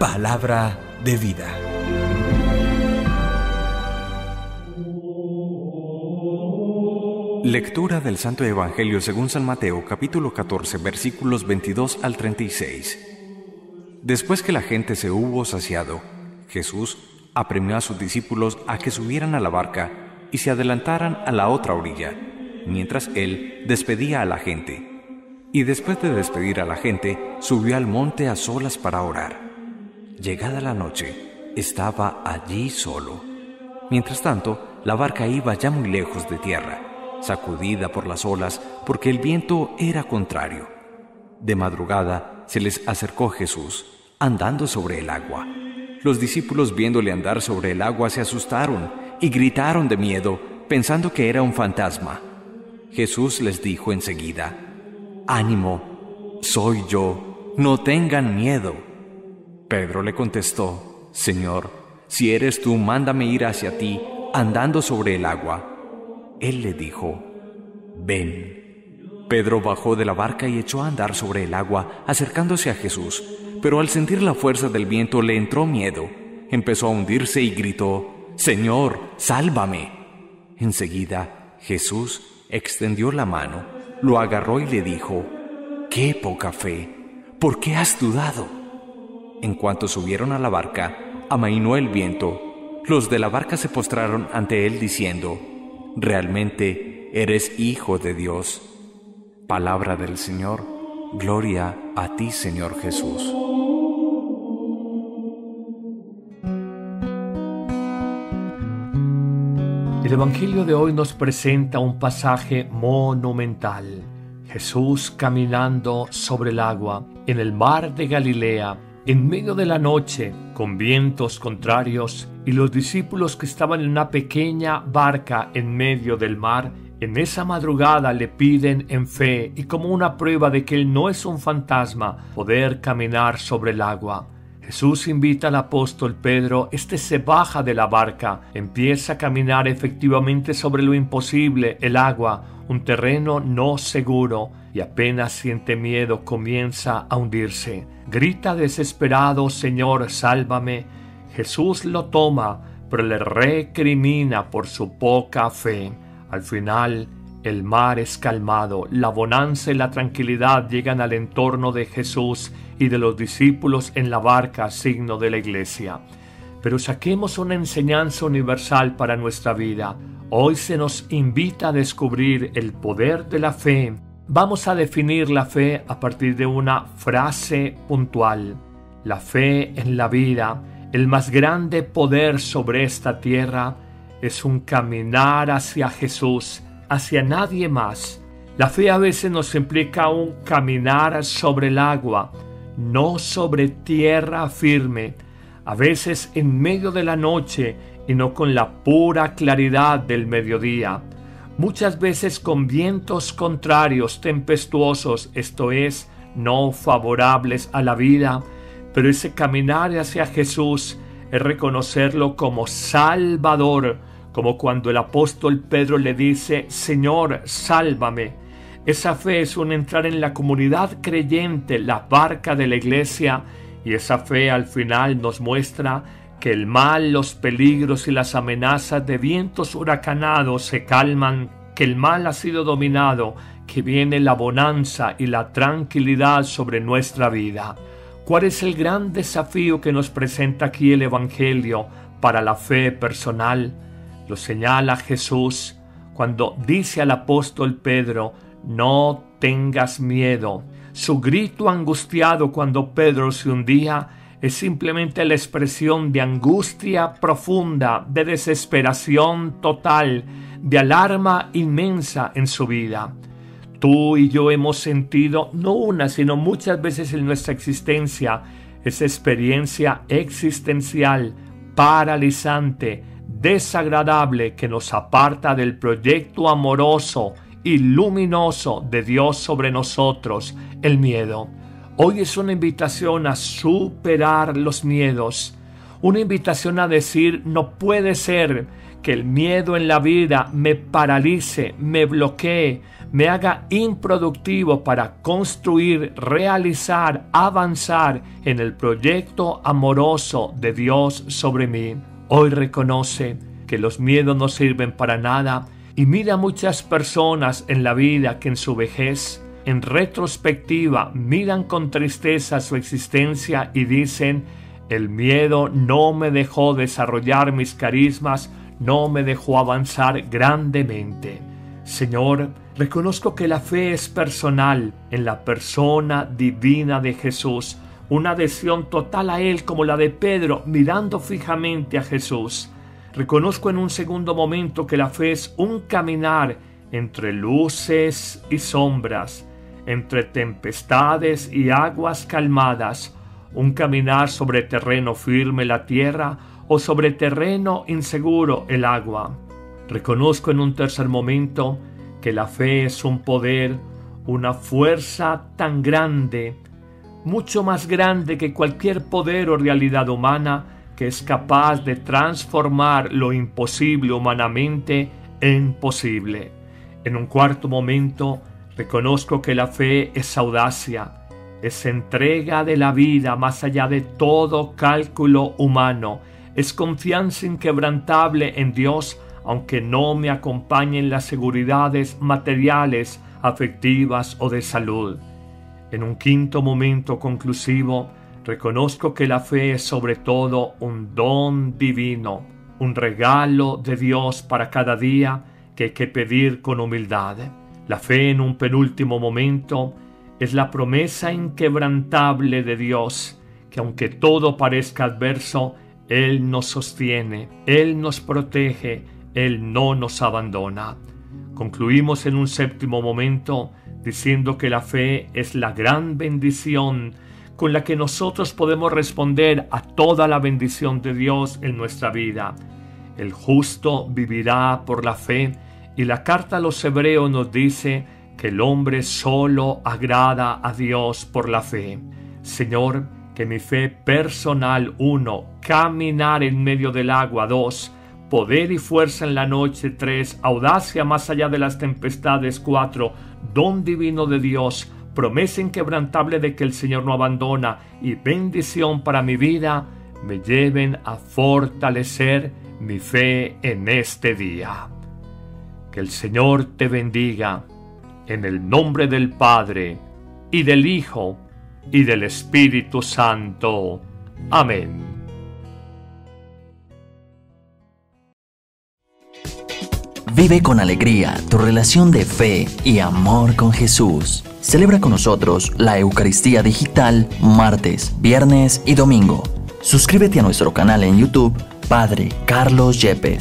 Palabra de vida. Lectura del Santo Evangelio según San Mateo, capítulo 14, versículos 22 al 36. Después que la gente se hubo saciado, Jesús apremió a sus discípulos a que subieran a la barca y se adelantaran a la otra orilla, mientras Él despedía a la gente. Y después de despedir a la gente, subió al monte a solas para orar. Llegada la noche, estaba allí solo. Mientras tanto, la barca iba ya muy lejos de tierra, sacudida por las olas, porque el viento era contrario. De madrugada se les acercó Jesús, andando sobre el agua. Los discípulos, viéndole andar sobre el agua, se asustaron y gritaron de miedo, pensando que era un fantasma. Jesús les dijo enseguida: «Ánimo, soy yo, no tengan miedo». Pedro le contestó: «Señor, si eres tú, mándame ir hacia ti, andando sobre el agua». Él le dijo: «Ven». Pedro bajó de la barca y echó a andar sobre el agua, acercándose a Jesús, pero al sentir la fuerza del viento le entró miedo. Empezó a hundirse y gritó: «Señor, sálvame». Enseguida, Jesús extendió la mano, lo agarró y le dijo: «¡Qué poca fe! ¿Por qué has dudado?». En cuanto subieron a la barca, amainó el viento. Los de la barca se postraron ante él diciendo: «Realmente eres Hijo de Dios». Palabra del Señor. Gloria a ti, Señor Jesús. El Evangelio de hoy nos presenta un pasaje monumental. Jesús caminando sobre el agua, en el mar de Galilea, en medio de la noche, con vientos contrarios, y los discípulos que estaban en una pequeña barca en medio del mar, en esa madrugada le piden en fe y como una prueba de que Él no es un fantasma, poder caminar sobre el agua. Jesús invita al apóstol Pedro, se baja de la barca, empieza a caminar efectivamente sobre lo imposible, el agua, un terreno no seguro, y apenas siente miedo comienza a hundirse. Grita desesperado: «Señor, sálvame». Jesús lo toma, pero le recrimina por su poca fe. Al final, el mar es calmado, la bonanza y la tranquilidad llegan al entorno de Jesús y de los discípulos en la barca, signo de la iglesia. Pero saquemos una enseñanza universal para nuestra vida. Hoy se nos invita a descubrir el poder de la fe. Vamos a definir la fe a partir de una frase puntual. La fe en la vida, el más grande poder sobre esta tierra, es un caminar hacia Jesús, hacia nadie más. La fe a veces nos implica un caminar sobre el agua, no sobre tierra firme, a veces en medio de la noche y no con la pura claridad del mediodía. Muchas veces con vientos contrarios, tempestuosos, esto es, no favorables a la vida, pero ese caminar hacia Jesús es reconocerlo como Salvador, como cuando el apóstol Pedro le dice: «Señor, sálvame». Esa fe es un entrar en la comunidad creyente, la barca de la iglesia, y esa fe al final nos muestra que el mal, los peligros y las amenazas de vientos huracanados se calman, que el mal ha sido dominado, que viene la bonanza y la tranquilidad sobre nuestra vida. ¿Cuál es el gran desafío que nos presenta aquí el Evangelio para la fe personal? Lo señala Jesús cuando dice al apóstol Pedro: «No tengas miedo». Su grito angustiado cuando Pedro se hundía es simplemente la expresión de angustia profunda, de desesperación total, de alarma inmensa en su vida. Tú y yo hemos sentido, no una, sino muchas veces en nuestra existencia, esa experiencia existencial, paralizante, desagradable, que nos aparta del proyecto amoroso y luminoso de Dios sobre nosotros, el miedo. Hoy es una invitación a superar los miedos, una invitación a decir: no puede ser que el miedo en la vida me paralice, me bloquee, me haga improductivo para construir, realizar, avanzar en el proyecto amoroso de Dios sobre mí. Hoy reconoce que los miedos no sirven para nada y mira a muchas personas en la vida que en su vejez, en retrospectiva, miran con tristeza su existencia y dicen: el miedo no me dejó desarrollar mis carismas, no me dejó avanzar grandemente. Señor, reconozco que la fe es personal en la persona divina de Jesús, una adhesión total a Él como la de Pedro, mirando fijamente a Jesús. Reconozco en un segundo momento que la fe es un caminar entre luces y sombras, entre tempestades y aguas calmadas, un caminar sobre terreno firme la tierra o sobre terreno inseguro el agua. Reconozco en un tercer momento que la fe es un poder, una fuerza tan grande, mucho más grande que cualquier poder o realidad humana, que es capaz de transformar lo imposible humanamente en posible. En un cuarto momento, reconozco que la fe es audacia, es entrega de la vida más allá de todo cálculo humano, es confianza inquebrantable en Dios, aunque no me acompañen las seguridades materiales, afectivas o de salud. En un quinto momento conclusivo, reconozco que la fe es sobre todo un don divino, un regalo de Dios para cada día que hay que pedir con humildad. La fe, en un penúltimo momento, es la promesa inquebrantable de Dios, que aunque todo parezca adverso, Él nos sostiene, Él nos protege, Él no nos abandona. Concluimos en un séptimo momento diciendo que la fe es la gran bendición con la que nosotros podemos responder a toda la bendición de Dios en nuestra vida. El justo vivirá por la fe, y la carta a los Hebreos nos dice que el hombre solo agrada a Dios por la fe. Señor, que mi fe personal, 1, caminar en medio del agua, 2, poder y fuerza en la noche, 3, audacia más allá de las tempestades, 4, don divino de Dios, promesa inquebrantable de que el Señor no abandona y bendición para mi vida, me lleven a fortalecer mi fe en este día. Que el Señor te bendiga, en el nombre del Padre, y del Hijo, y del Espíritu Santo. Amén. Vive con alegría tu relación de fe y amor con Jesús. Celebra con nosotros la Eucaristía Digital martes, viernes y domingo. Suscríbete a nuestro canal en YouTube, Padre Carlos Yepes.